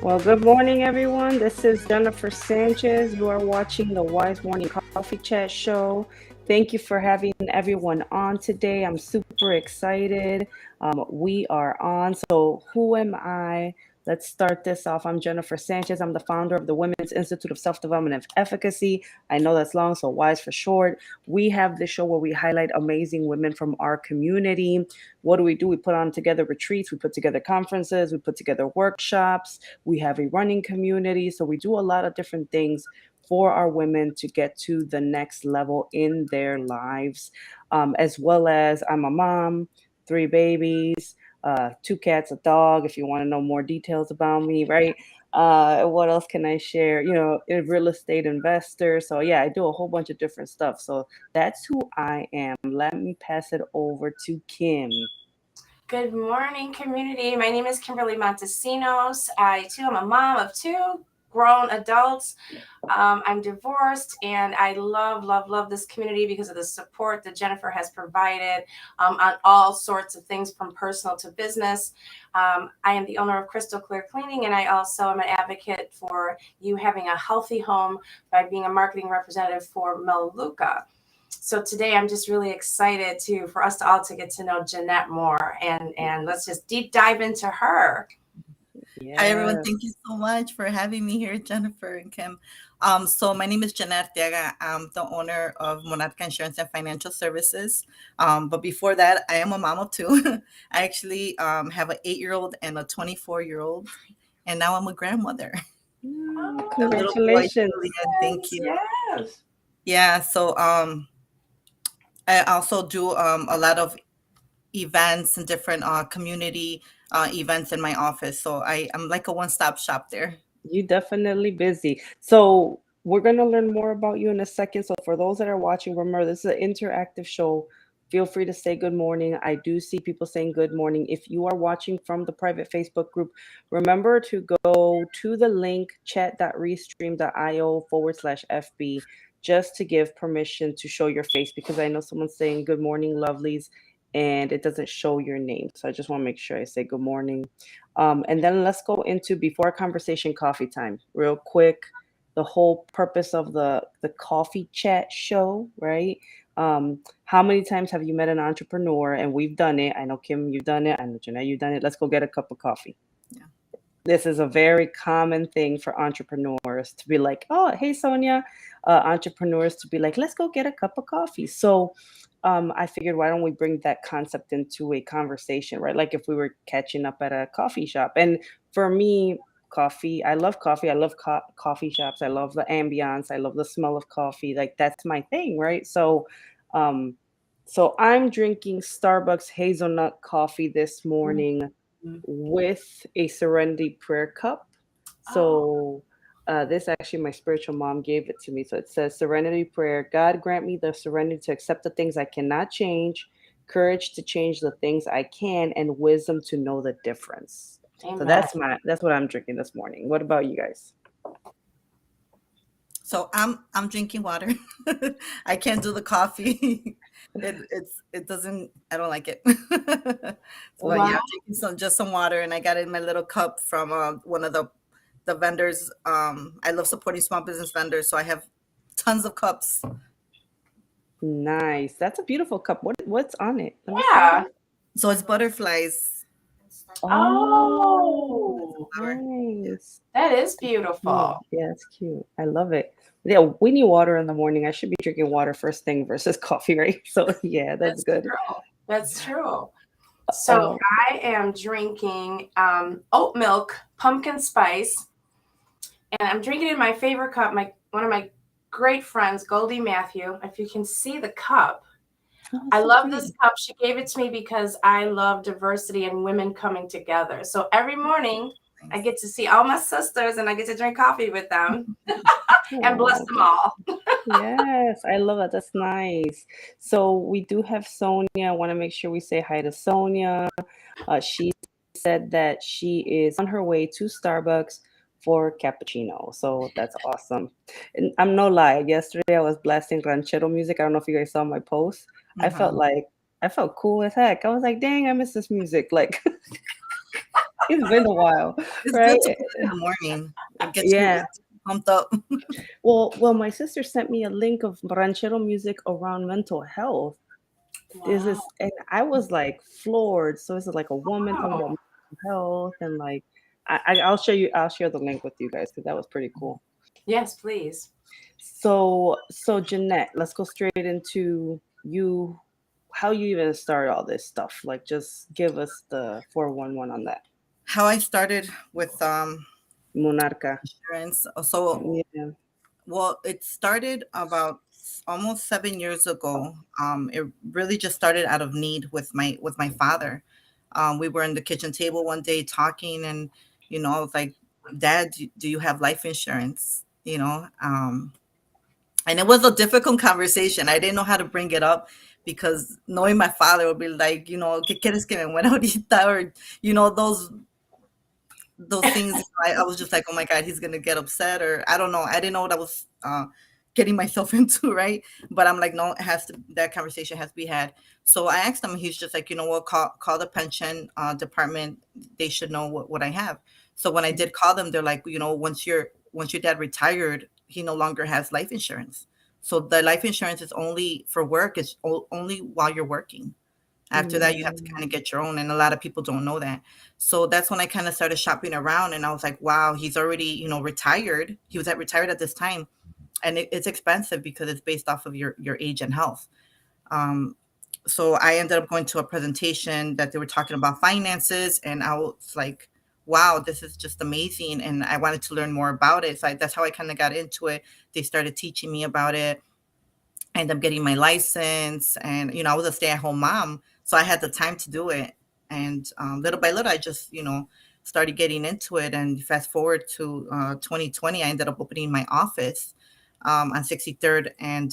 Well, good morning, everyone. This is Jennifer Sanchez. You are watching the Wise Morning Coffee Chat Show. Thank you for having everyone on today. I'm super excited. We are on. So, who am I? Let's start this off. I'm Jennifer Sanchez. I'm the founder of the Women's Institute of Self Development and Efficacy. I know that's long, so WISE for short. We have this show where we highlight amazing women from our community. What do? We put on together retreats, we put together conferences, we put together workshops, we have a running community. So we do a lot of different things for our women to get to the next level in their lives. As well as I'm a mom, three babies, two cats, a dog, if you want to know more details about me, right? What else can I share? A real estate investor. So yeah, I do a whole bunch of different stuff. So that's who I am. Let me pass it over to Kim. Good morning, community. My name is Kimberly Montesinos. I, too, am a mom of two grown adults. I'm divorced, and I love this community because of the support that Jennifer has provided on all sorts of things from personal to business. I am the owner of Crystal Clear Cleaning, and I also am an advocate for you having a healthy home by being a marketing representative for Melaleuca. So today I'm just really excited for us to all to get to know Jeanette more, and let's just deep dive into her. Hi, everyone. Yeah. Thank you so much for having me here, Jennifer and Kim. So my name is Jeanette Arteaga. I'm the owner of Monarca Insurance and Financial Services. But before that, I am a mom of two. I actually have an 8-year-old and a 24-year-old, and now I'm a grandmother. Oh, A little boy, congratulations. Julian. Thank you. Yes. Yeah. So I also do a lot of events and different community events in my office. So I'm like a one-stop shop there. You definitely busy. So we're gonna learn more about you in a second. So for those that are watching, remember this is an interactive show. Feel free to say good morning. I do see people saying good morning. If you are watching from the private Facebook group, remember to go to the link chat.restream.io/FB just to give permission to show your face because I know someone's saying good morning, lovelies, and it doesn't show your name. So I just want to make sure I say good morning. And then let's go into before conversation coffee time real quick. The whole purpose of the coffee chat show, right? How many times have you met an entrepreneur? And we've done it. I know Kim, you've done it. I know Jeanette, you've done it. Let's go get a cup of coffee. Yeah. This is a very common thing for entrepreneurs to be like, oh, hey, Sonia. Entrepreneurs to be like, let's go get a cup of coffee. So I figured, why don't we bring that concept into a conversation, right? Like if we were catching up at a coffee shop. And for me, coffee, I love coffee. I love coffee shops. I love the ambiance. I love the smell of coffee. Like that's my thing, right? Um, so I'm drinking Starbucks hazelnut coffee this morning Mhm. with a Serenity Prayer cup. Oh, So this actually, my spiritual mom gave it to me. So it says, Serenity Prayer. God grant me the serenity to accept the things I cannot change, courage to change the things I can, and wisdom to know the difference. So amen. that's what I'm drinking this morning. What about you guys? So I'm drinking water. I can't do the coffee. It doesn't. I don't like it. But yeah, Wow. I'm drinking just some water, and I got it in my little cup from one of the vendors. I love supporting small business vendors, so I have tons of cups. Nice. That's a beautiful cup. What's on it? Let me see. Yeah. So it's butterflies. Oh, Oh, Flower. Yeah. nice. that is beautiful. Yeah, it's cute. I love it. Yeah, we need water in the morning. I should be drinking water first thing versus coffee, right? So yeah, that's That's good. true. That's true. So Uh, I am drinking oat milk, pumpkin spice, and I'm drinking in my favorite cup. My one of my great friends, Goldie Matthew. If you can see the cup, oh, I so love this pretty. cup. She gave it to me because I love diversity and women coming together. So every morning I Nice. get to see all my sisters and I get to drink coffee with them and bless Oh, them all. yes, I love that. That's nice. So we do have Sonia. I want to make sure we say hi to Sonia. She said that she is on her way to Starbucks for cappuccino. So that's awesome. And I'm no lie. Yesterday I was blasting ranchero music. I don't know if you guys saw my post. I felt Uh-huh. like I felt cool as heck. I was like, dang, I miss this music. Like It's been a while, It's right? good to cook in the morning. It Yeah. gets you pumped up. Well, my sister sent me a link of ranchero music around mental health. Is Wow. this, and I was like floored. So it's like a woman talking about Wow. mental health and like I'll share the link with you guys because that was pretty cool. Yes, please. So Jeanette, let's go straight into you, how you even started all this stuff. Like just give us the 411 on that. How I started with Monarca. insurance. So, Yeah. well, it started about almost 7 years ago. It really just started out of need with my father. We were in the kitchen table one day talking, and I was like, "Dad, do you have life insurance?" And it was a difficult conversation. I didn't know how to bring it up because knowing my father would be like, ¿qué quieres que me muera ahorita? Or, those things. I was just like, oh my God, he's gonna get upset, or I don't know. I didn't know what I was getting myself into, right? But I'm like, no, it has to. That conversation has to be had. So I asked him. He's just like, you know what? Call the pension department. They should know what I have. So when I did call them, they're like, once your dad retired, he no longer has life insurance. So the life insurance is only for work. It's only while you're working. After that, you have to kind Mm, of get your own, and a lot of people don't know that. So that's when I kind of started shopping around, and I was like, wow, he's already, retired. He was retired at this time, and it's expensive because it's based off of your age and health. Um, so I ended up going to a presentation that they were talking about finances, and I was like, wow, this is just amazing, and I wanted to learn more about it. So that's how I kind of got into it. They started teaching me about it. I ended up getting my license, and I was a stay-at-home mom, so I had the time to do it. And little by little, I just started getting into it. And fast forward to 2020, I ended up opening my office on 63rd and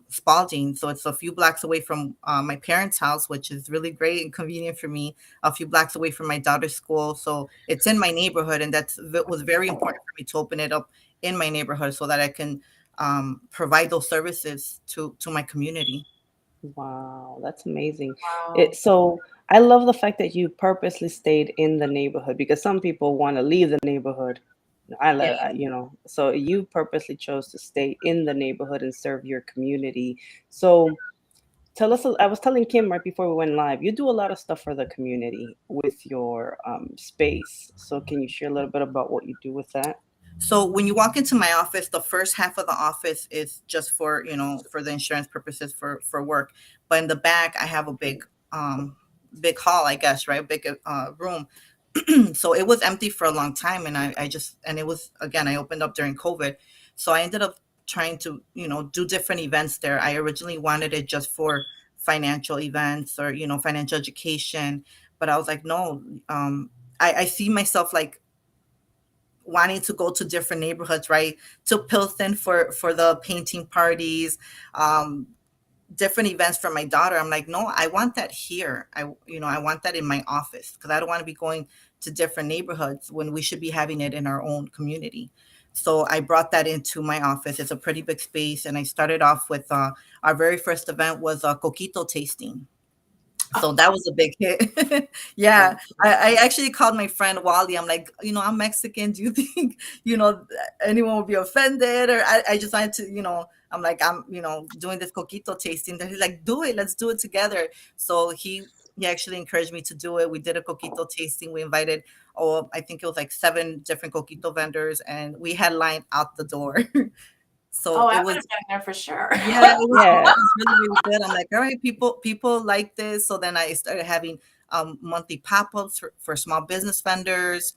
Spalding. So it's a few blocks away from my parents' house, which is really great and convenient for me. A few blocks away from my daughter's school, so it's in my neighborhood, and that was very important for me to open it up in my neighborhood so that I can provide those services to my community. wow, that's amazing. Wow. So I love the fact that you purposely stayed in the neighborhood because some people want to leave the neighborhood. Yeah. So you purposely chose to stay in the neighborhood and serve your community. So tell us, I was telling Kim right before we went live, you do a lot of stuff for the community with your space. So can you share a little bit about what you do with that? So when you walk into my office, the first half of the office is just for for the insurance purposes for work. But in the back, I have a big hall, I guess, right? Big room. So it was empty for a long time, and I just and it was, again, I opened up during COVID. So I ended up trying to do different events there. I originally wanted it just for financial events, or financial education, but I was like, no. I see myself like wanting to go to different neighborhoods, right? To Pilsen for the painting parties, um, different events for my daughter. I'm like, no, I want that here. I want that in my office, because I don't want to be going to different neighborhoods when we should be having it in our own community. So I brought that into my office. It's a pretty big space, and I started off with our very first event was a coquito tasting. So that was a big hit. Yeah, Oh, I actually called my friend Wally. I'm like, I'm Mexican. Do you think, anyone would be offended? Or I just wanted to, I'm like, I'm, doing this coquito tasting. That he's like, do it. Let's do it together. So he actually encouraged me to do it. We did a coquito tasting. We invited, oh, I think it was like 7 different coquito vendors, and we had line out the door. Oh, So I it would was have been there for sure. yeah, it yeah. was really, really good. I'm like, all right, people like this. So then I started having monthly pop-ups for small business vendors,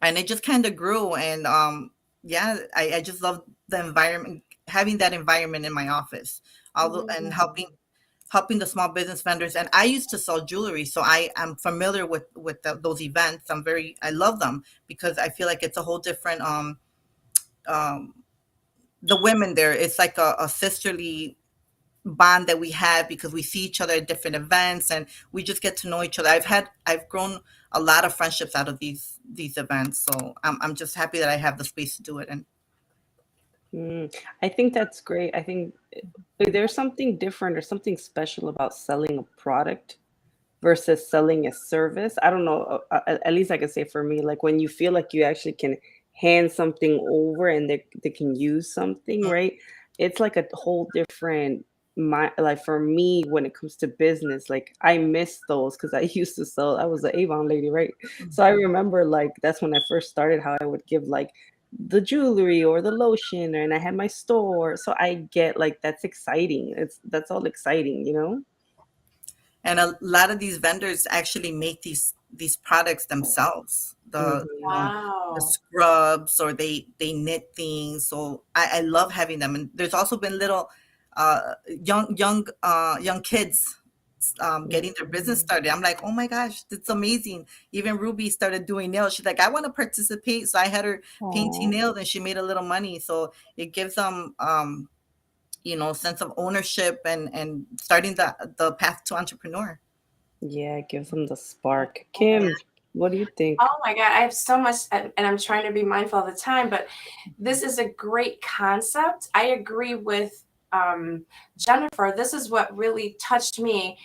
and it just kind of grew. And yeah, I just love the environment, having that environment in my office, although and helping the small business vendors. And I used to sell jewelry, so I am familiar with those events. I love them because I feel like it's a whole different um the women there. It's like a sisterly bond that we have, because we see each other at different events, and we just get to know each other. I've grown a lot of friendships out of these events, so I'm just happy that I have the space to do it. And I think that's great. I think there's something different or something special about selling a product versus selling a service. I don't know, at least I can say for me, like when you feel like you actually can hand something over and they can use something, right? It's like a whole different my like for me when it comes to business, like I miss those because I used to sell, I was an Avon lady, right? So I Mhm. remember like that's when I first started how I would give like the jewelry or the lotion and I had my store. So I get like that's exciting. That's all exciting, you know? And a lot of these vendors actually make these products themselves. The Hmm. the Wow. scrubs, or they knit things. So I love having them. And there's also been little young kids getting their business started. I'm like, oh my gosh, it's amazing. Even Ruby started doing nails. She's like, I want to participate. So I had her painting Oh, nails, and she made a little money. So it gives them sense of ownership, and starting the path to entrepreneur. yeah, it gives them the spark. Kim, what do you think? Oh my God, I have so much, and I'm trying to be mindful of the time, but this is a great concept. I agree with Jennifer. This is what really touched me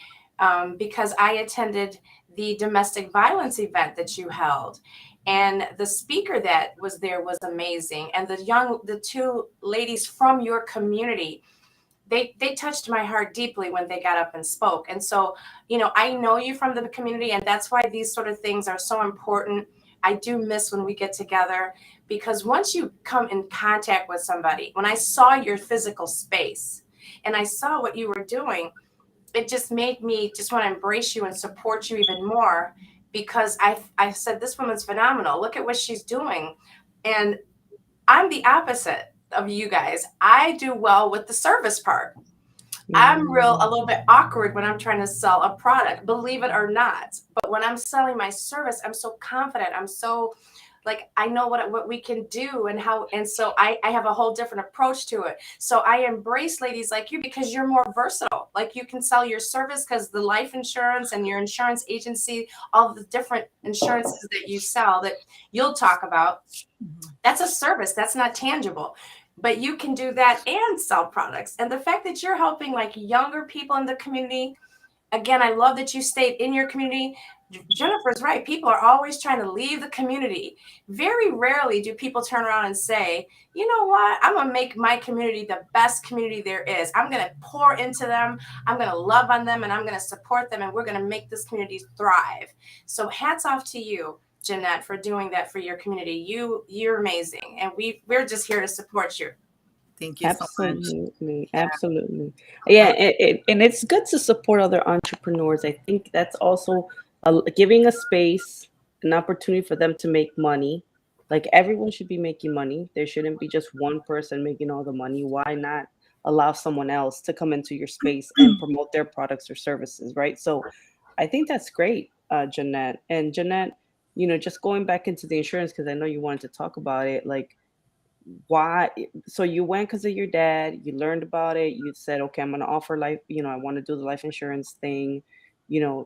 because I attended the domestic violence event that you held. And the speaker that was there was amazing. And the two ladies from your community, they touched my heart deeply when they got up and spoke. And so, I know you from the community, and that's why these sort of things are so important. I do miss when we get together, because once you come in contact with somebody, when I saw your physical space and I saw what you were doing, it just made me just want to embrace you and support you even more, because I said, this woman's phenomenal. Look at what she's doing. And I'm the opposite of you guys. I do well with the service part. I'm a Mm, little bit awkward when I'm trying to sell a product, believe it or not. But when I'm selling my service, I'm so confident. I'm so like, I know what we can do and how, and so I have a whole different approach to it. So I embrace ladies like you because you're more versatile. Like, you can sell your service because the life insurance and your insurance agency, all the different insurances that you sell that you'll talk about, that's a service, that's not tangible. But you can do that and sell products. And the fact that you're helping like younger people in the community, again, I love that you stayed in your community. Jennifer's right. People are always trying to leave the community. Very rarely do people turn around and say, you know what? I'm going to make my community the best community there is. I'm going to pour into them. I'm going to love on them, and I'm going to support them. And we're going to make this community thrive. So hats off to you, Jeanette, for doing that for your community. You're amazing. And we're just here to support you. Thank you so much. absolutely, Yeah. absolutely. Yeah, and it's good to support other entrepreneurs. I think that's also giving a space, an opportunity for them to make money. Like everyone should be making money. There shouldn't be just one person making all the money. Why not allow someone else to come into your space and promote their products or services, right? So I think that's great, Jeanette. And Jeanette, just going back into the insurance because I know you wanted to talk about it. Like, why? So you went because of your dad. You learned about it. You said, okay, I'm going to offer life. I want to do the life insurance thing.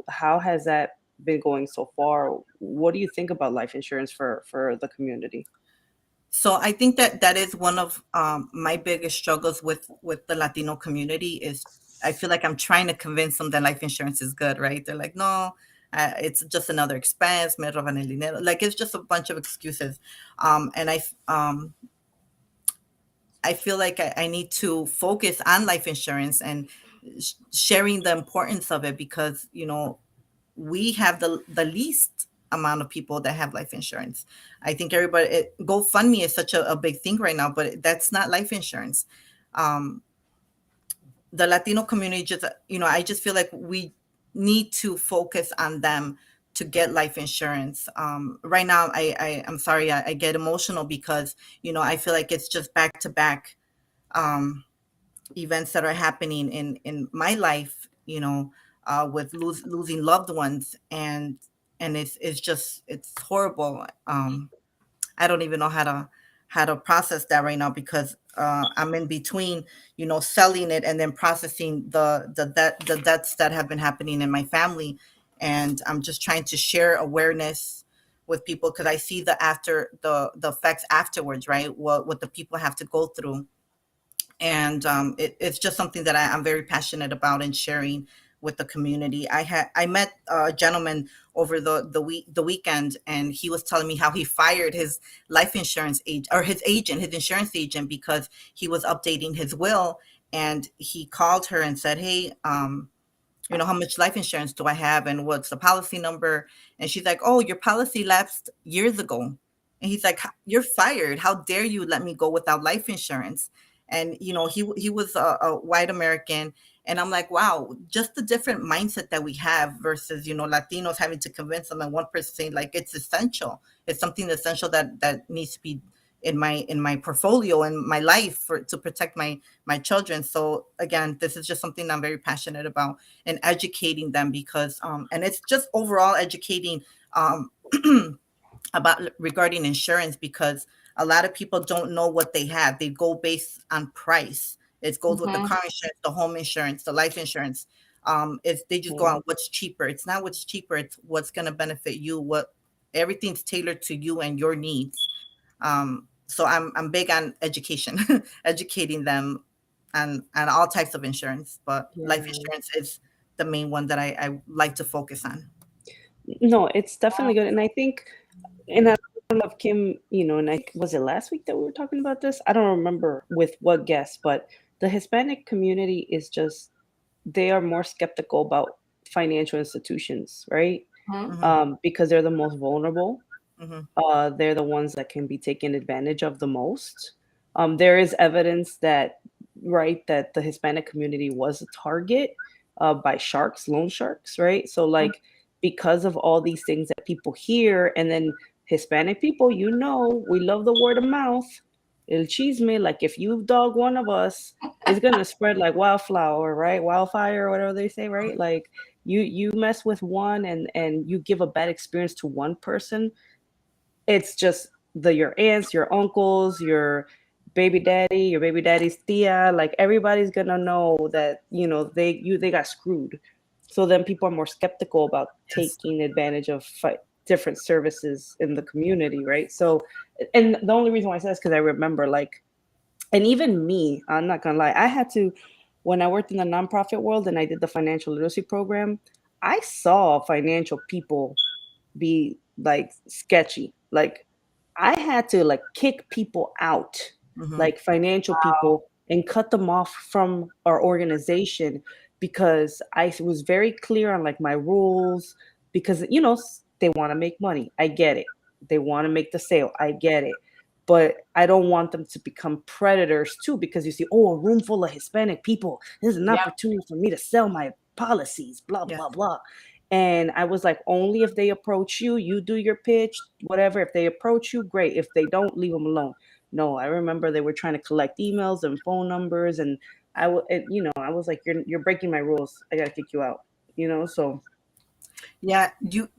How has that been going so far? What do you think about life insurance for the community? So I think that is one of my biggest struggles with the Latino community. Is I feel like I'm trying to convince them that life insurance is good, right? They're like, no, it's just another expense. Me roban el dinero. Like, it's just a bunch of excuses. And I feel like I need to focus on life insurance and sharing the importance of it, because we have the least amount of people that have life insurance. I think GoFundMe is such a big thing right now, but that's not life insurance. Um, the Latino community, just I just feel like we need to focus on them to get life insurance. Right now, I'm sorry, I get emotional because I feel like it's just back to back events that are happening in my life, with losing loved ones, and it's horrible. I don't even know how to process that right now, because I'm in between, selling it and then processing the deaths that have been happening in my family, and I'm just trying to share awareness with people, because I see the effects afterwards, right? What the people have to go through, and it's just something that I'm very passionate about and sharing with the community. I met a gentleman over the weekend, and he was telling me how he fired his life insurance agent, or his agent, his insurance agent, because he was updating his will, and he called her and said, "Hey, how much life insurance do I have, and what's the policy number?" And she's like, "Oh, your policy lapsed years ago." And he's like, "You're fired. How dare you let me go without life insurance?" And he was a white American, and I'm like, wow, just the different mindset that we have versus Latinos having to convince them, and one person saying like it's essential, it's something essential that needs to be in my portfolio and my life for to protect my children. So again, this is just something I'm very passionate about, and educating them, because and it's just overall educating um about regarding insurance, because a lot of people don't know what they have. They go based on price. It goes with the Mm-hmm. car insurance, the home insurance, the life insurance. It's they just go Yeah. on what's cheaper. It's not what's cheaper, it's what's going to benefit you. What Everything's tailored to you and your needs. So I'm big on education, educating them on all types of insurance, but life Yeah. insurance is the main one that I like to focus on. No, it's definitely good. And I think, and I don't know if Kim, and was it last week that we were talking about this? I don't remember with what guest, but the Hispanic community is just, they are more skeptical about financial institutions, right? Hmm. Because they're the most vulnerable. Hmm. They're the ones that can be taken advantage of the most. There is evidence that, right, that the Hispanic community was a target by sharks, loan sharks, right? So, like, because of all these things that people hear, and then Hispanic people, we love the word of mouth. El chisme, like if you dog one of us, it's gonna spread like wildflower, right? Wildfire or whatever they say, right? Like you mess with one, and you give a bad experience to one person, it's just your aunts, your uncles, your baby daddy's tia, like everybody's gonna know that they got screwed. So then people are more skeptical about Yes. taking advantage of different services in the community, right? So, and the only reason why I say this because I remember, like, and even me, I'm not gonna lie, I had to, when I worked in the nonprofit world and I did the financial literacy program, I saw financial people be like sketchy. Like I had to like kick people out, Hmm. like financial people, and cut them off from our organization because I was very clear on like my rules because they want to make money. I get it. They want to make the sale. I get it. But I don't want them to become predators too because you see, oh, a room full of Hispanic people. This is an Yep. opportunity for me to sell my policies, blah, Yes. blah, blah. And I was like, only if they approach you, you do your pitch, whatever. If they approach you, great. If they don't, leave them alone. No, I remember they were trying to collect emails and phone numbers, and I was like, you're breaking my rules. I gotta kick you out. So Yeah, you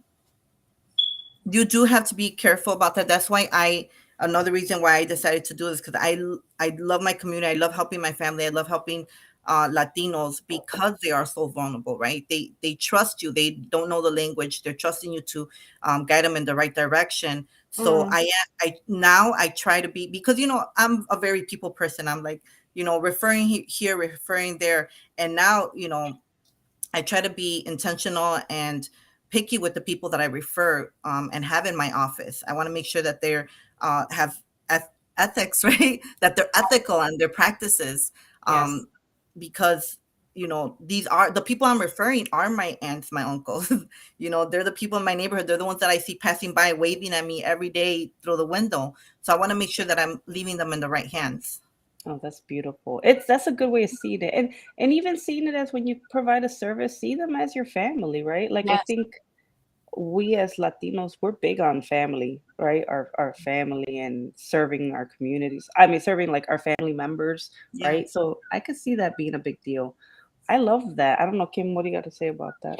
do have to be careful about that. That's why another reason why I decided to do this, because I love my community. I love helping my family. I love helping Latinos, because they are so vulnerable, right? They trust you. They don't know the language. They're trusting you to guide them in the right direction. So Mm. I now I try to be, because I'm a very people person. I'm like, referring here, referring there, and now I try to be intentional and picky with the people that I refer, and have in my office. I want to make sure that they're have ethics, right? That they're ethical in their practices, Yes. um, because these are the people I'm referring are my aunts, my uncles. They're the people in my neighborhood. They're the ones that I see passing by, waving at me every day through the window. So I want to make sure that I'm leaving them in the right hands. oh, that's beautiful. That's a good way of seeing it, and even seeing it as when you provide a service, see them as your family, right? Like I Yes. think we as Latinos, we're big on family, right? Our family and serving our communities. I mean, serving like our family members, Yeah. right? So I could see that being a big deal. I love that. I don't know, Kim, what do you got to say about that?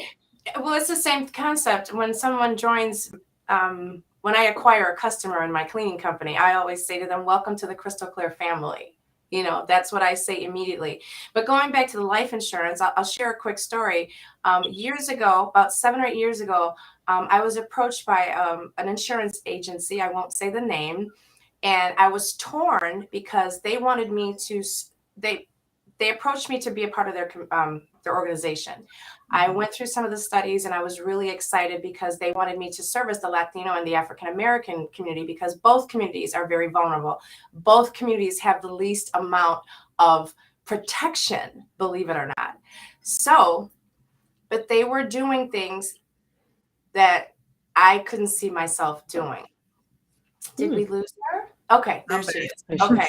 Well, it's the same concept. When someone joins, when I acquire a customer in my cleaning company, I always say to them, "Welcome to the Crystal Clear family." That's what I say immediately. But going back to the life insurance, I'll share a quick story. Years ago, about 7 or 8 years ago, I was approached by an insurance agency. I won't say the name, and I was torn because they wanted me to. They they approached me to be a part of their organization. I went through some of the studies and I was really excited because they wanted me to service the Latino and the African American community, because both communities are very vulnerable. Both communities have the least amount of protection, believe it or not. So, but they were doing things that I couldn't see myself doing. Did we lose her? Okay, there she is. Okay.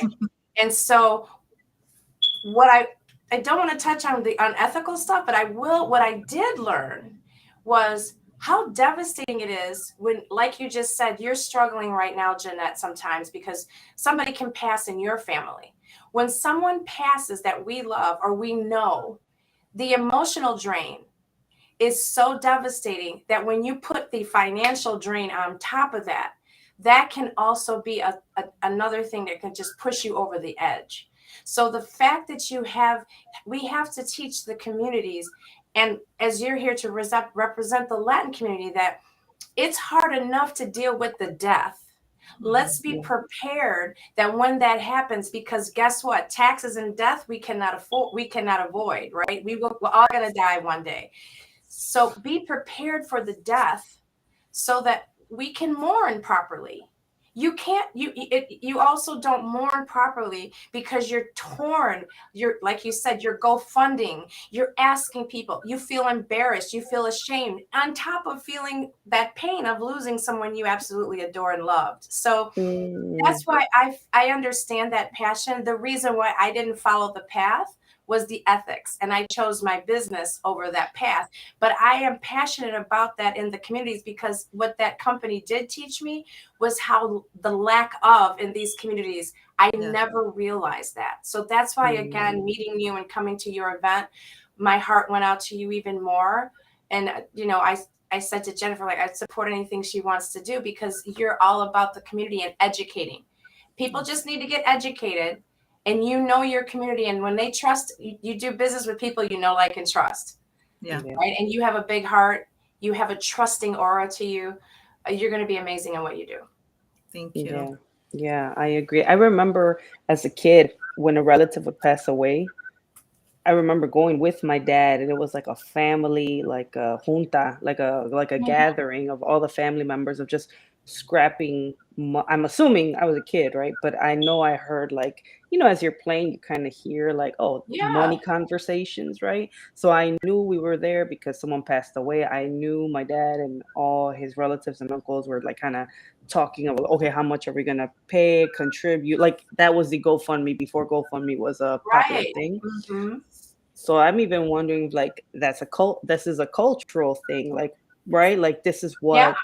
And so what I don't want to touch on the unethical stuff, but I will. What I did learn was how devastating it is when, like you just said, you're struggling right now, Jeanette, sometimes because somebody can pass in your family. When someone passes that we love or we know, the emotional drain is so devastating that when you put the financial drain on top of that, that can also be another thing that can just push you over the edge. So the fact that we have to teach the communities, and as you're here to represent the Latin community, that it's hard enough to deal with the death. Let's be prepared that when that happens, because guess what? Taxes and death we cannot avoid, right? We're all going to die one day. So be prepared for the death so that we can mourn properly. You can't, you also don't mourn properly because you're torn. You're, like you said, you're GoFunding, you're asking people, you feel embarrassed, you feel ashamed, on top of feeling that pain of losing someone you absolutely adore and loved. So that's why I understand that passion. The reason why I didn't follow the path was the ethics, and I chose my business over that path. But I am passionate about that in the communities, because what that company did teach me was how the lack of in these communities, I never realized that. So that's why, again, meeting you and coming to your event, my heart went out to you even more. And, you know, I said to Jennifer, like, I'd support anything she wants to do, because you're all about the community and educating. People just need to get educated, and you know your community. And when they trust, you do business with people you know, like, and trust. Yeah. Right. And you have a big heart. You have a trusting aura to you. You're going to be amazing at what you do. Thank you. Yeah, I agree. I remember as a kid when a relative would pass away, I remember going with my dad, and it was like a family, like a junta, like a gathering of all the family members of just scrapping. I'm assuming I was a kid, right? But I know I heard, like, you know, as you're playing, you kind of hear like, oh, money conversations, right? So I knew we were there because someone passed away. I knew my dad and all his relatives and uncles were like kind of talking about, okay, how much are we gonna pay, contribute? Like that was the GoFundMe before GoFundMe was a popular thing. So I'm even wondering, like, this is a cultural thing, like, right? Like this is what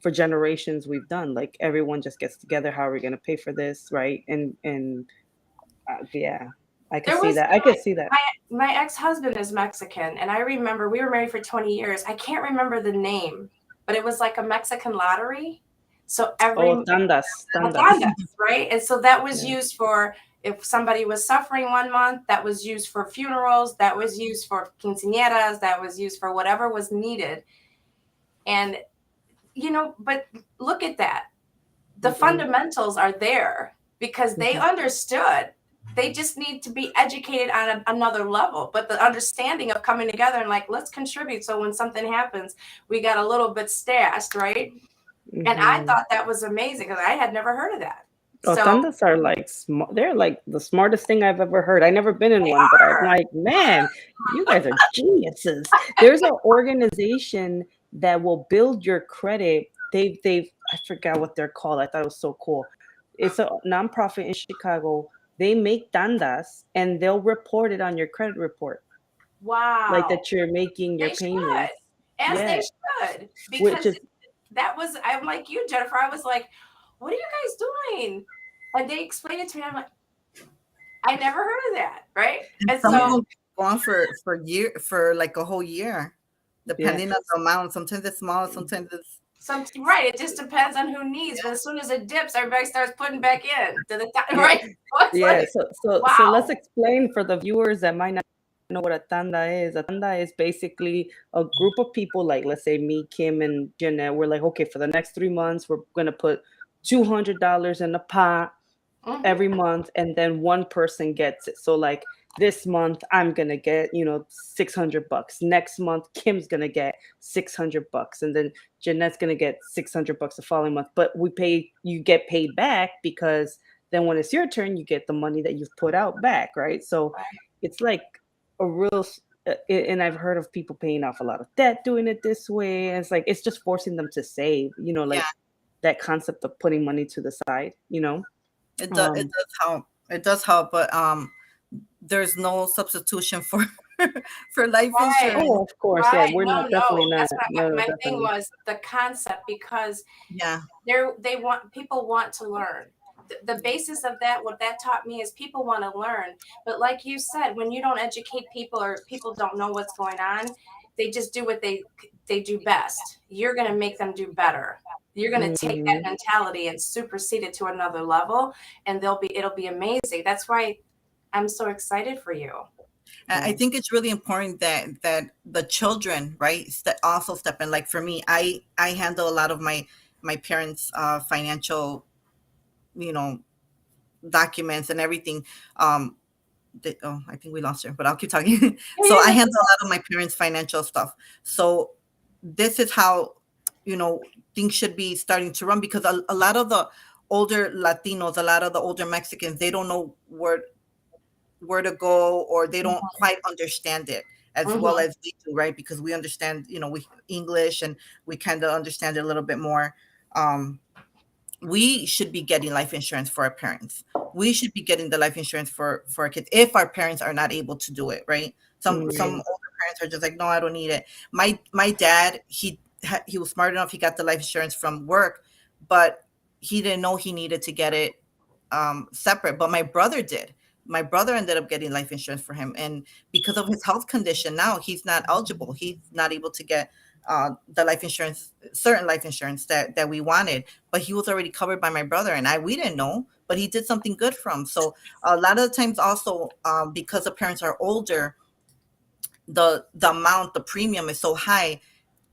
for generations we've done. Like everyone just gets together. How are we gonna pay for this, right? And yeah, I can see that. I can see that. My ex-husband is Mexican, and I remember we were married for 20 years. I can't remember the name, but it was like a Mexican lottery. So tandas, right? And so that was used for, if somebody was suffering 1 month, that was used for funerals, that was used for quinceañeras, that was used for whatever was needed. And, you know, but look at that. The fundamentals are there because they understood. They just need to be educated on another level. But the understanding of coming together and like, let's contribute. So when something happens, we got a little bit stashed, right? And I thought that was amazing because I had never heard of that. Tandas are like they're like the smartest thing I've ever heard. I've never been in one, but I'm like, man, you guys are geniuses. There's an organization that will build your credit. They've I forgot what they're called. I thought it was so cool. It's a nonprofit in Chicago. They make tandas and they'll report it on your credit report. Wow. Like that you're making your payments. As they should. Because that was, I'm like you, Jennifer. I was like, what are you guys doing? And they explained it to me. I'm like, I never heard of that, right? And some will go on for like a whole year, depending on the amount. Sometimes it's small, sometimes it's right. It just depends on who needs. But as soon as it dips, everybody starts putting back in to the time, right? So let's explain for the viewers that might not know what a tanda is. A tanda is basically a group of people, like let's say me, Kim, and Jeanette. We're like, okay, for the next 3 months, we're gonna put $200 in a pot every month, and then one person gets it. So like this month I'm gonna get, 600 bucks. Next month Kim's gonna get 600 bucks, and then Jeanette's gonna get 600 bucks the following month. But you get paid back, because then when it's your turn, you get the money that you've put out back, right? So it's like a and I've heard of people paying off a lot of debt doing it this way. And it's like it's just forcing them to save, Yeah, like that concept of putting money to the side. it Um, does help. It does help, but there's no substitution for for life Right. insurance. oh, of course, yeah, Right. we're No, not, no. definitely not. That's what No, my thing definitely. was, the concept, because Yeah, they want, people want to learn. The basis of that, what that taught me, is people want to learn. But like you said, when you don't educate people, or people don't know what's going on, they just do what they do best. You're going to make them do better. You're going to take that Hmm. mentality and supersede it to another level, and it'll be amazing. That's why I'm so excited for you. I Yeah. think it's really important that the children, right, also step in. Like for me, I handle a lot of my parents' financial, you know, documents and everything. Um, oh, I think we lost her, but I'll keep talking. So Yeah, I that's handle a lot of my parents' financial stuff. So this is how, you know, things should be starting to run, because a lot of the older Latinos, a lot of the older Mexicans, they don't know where to go, or they don't quite understand it as well mhm. as we do, right? Because we understand, we English, and we kind of understand it a little bit more. Um, we should be getting life insurance for our parents. We should be getting the life insurance for our kids if our parents are not able to do it, right? Some Mm. older parents are just like, no, I don't need it. My dad, he was smart enough. He got the life insurance from work, but he didn't know he needed to get it separate. But my brother did. My brother ended up getting life insurance for him, and because of his health condition, now he's not eligible. He's not able to get the life insurance, certain life insurance that we wanted, but he was already covered by my brother and I. We didn't know, but he did something good for him. So a lot of the times, also because the parents are older, the amount, the premium is so high.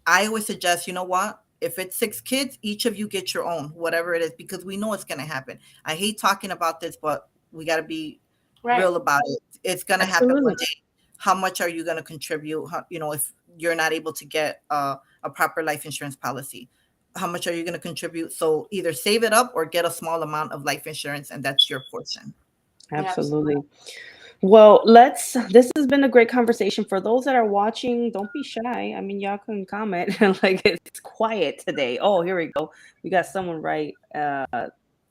I always suggest, you know what? If it's 6 kids, each of you get your own, whatever it is, because we know it's going to happen. I hate talking about this, but we got to be Right. real about it. It's going to happen one Absolutely. day. How much are you going to contribute? If you're not able to get a proper life insurance policy, how much are you going to contribute? So either save it up or get a small amount of life insurance, and that's your portion. Yeah. Absolutely. Well, this has been a great conversation. For those that are watching, don't be shy. I mean, y'all can comment. Like, it's quiet today. Oh, here we go. We got someone right.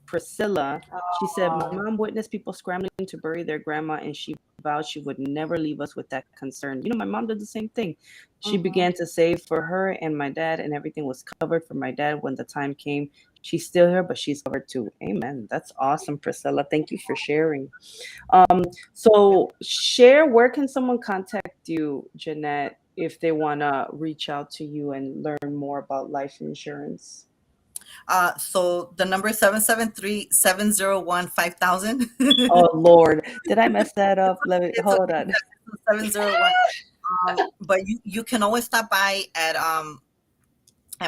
Priscilla. She said, my Oh. mom witnessed people scrambling to bury their grandma, and she vowed she would never leave us with that concern. My mom did the same thing. She Mhm. began to save for her and my dad, and everything was covered for my dad when the time came. She's still here, but she's covered too. Amen. That's awesome, Priscilla. Thank you for sharing. So share, where can someone contact you, Jeanette, if they want to reach out to you and learn more about life insurance? So the number is 773-701-5000. Oh Lord, did I mess that up? Let me It's hold okay. on. 701. But you can always stop by at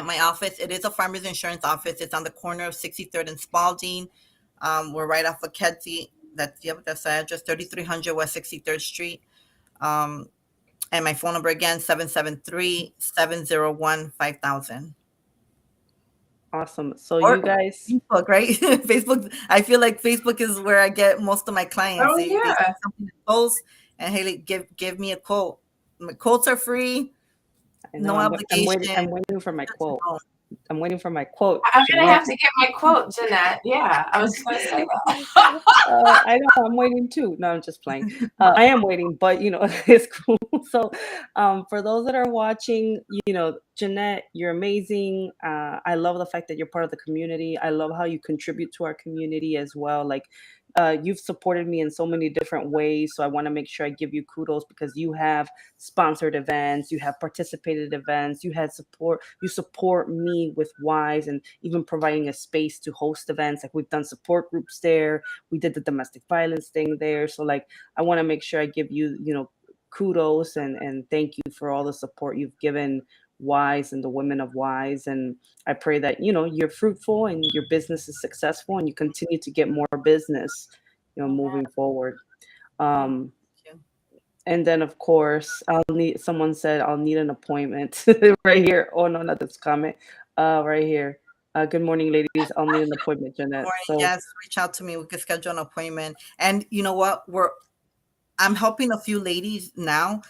my office. It is a farmer's insurance office. It's on the corner of 63rd and Spalding. We're right off of Kedzie. That's the address, 3300 West 63rd Street. Um, and my phone number again, 773-701-5000. Awesome. So you Or guys, Facebook, right? Facebook. I feel like Facebook is where I get most of my clients. Oh They see yeah. something to post, and hey, like, give me a quote. My quotes are free, I know no I'm waiting. obligation. I'm waiting for my Just quote. know. I'm waiting for my quote, I'm gonna Jeanette. have to get my quote, Jeanette. Yeah, I was just gonna say that. I know I'm waiting too. No, I'm just playing. I am waiting, but it's cool. So, for those that are watching, Jeanette, you're amazing. I love the fact that you're part of the community. I love how you contribute to our community as well. Like, you've supported me in so many different ways. So I want to make sure I give you kudos, because you have sponsored events, you have participated events, you support me with Wise, and even providing a space to host events. Like, we've done support groups there, we did the domestic violence thing there. So, like, I want to make sure I give you, kudos and thank you for all the support you've given Wise and the women of Wise. And I pray that, you're fruitful and your business is successful and you continue to get more business, Amen. moving forward. Thank Um, you. And then of course, someone said I'll need an appointment right here. Oh no, not this comment. Right here. Good morning, ladies. I'll need an appointment, Jeanette. Morning. So Yes, reach out to me. We can schedule an appointment. And you know what? I'm helping a few ladies now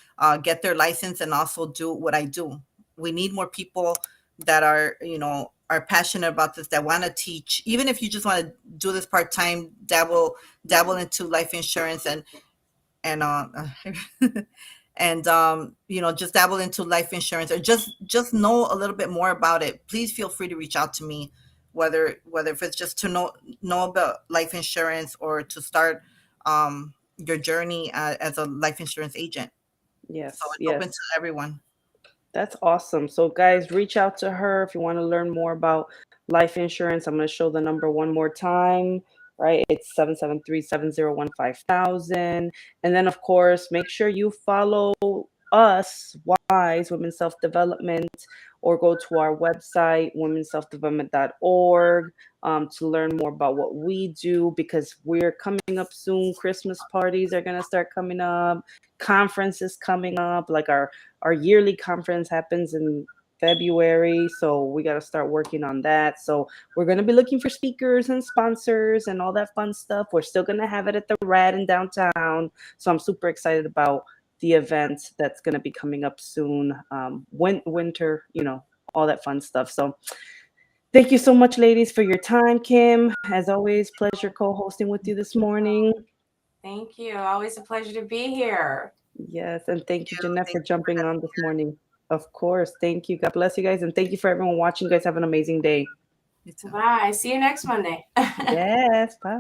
get their license and also do what I do. We need more people that are, are passionate about this, that want to teach. Even if you just want to do this part time, dabble into life insurance and and just dabble into life insurance, or just know a little bit more about it. Please feel free to reach out to me, whether if it's just to know about life insurance or to start your journey as a life insurance agent. So yes, it's open to yes. everyone. That's awesome. So, guys, reach out to her if you want to learn more about life insurance. I'm going to show the number one more time, right? It's 773-701-5000. And then, of course, make sure you follow us, WISE, Women's Self Development, or go to our website, womenselfdevelopment.org, to learn more about what we do because we're coming up soon. Christmas parties are going to start coming up, conferences coming up, like our yearly conference happens in February, so we got to start working on that. So we're going to be looking for speakers and sponsors and all that fun stuff. We're still going to have it at the Rad in downtown. So I'm super excited about the event that's going to be coming up soon. Winter, all that fun stuff. So thank you so much, ladies, for your time. Kim, as always, pleasure co-hosting with you this morning. Thank you. Always a pleasure to be here. Yes, and thank you, Jeanette, Thank for you for jumping having on this morning. Of course. Thank you. God bless you guys. And thank you for everyone watching. You guys have an amazing day. me too. Bye. See you next Monday. Yes. Bye.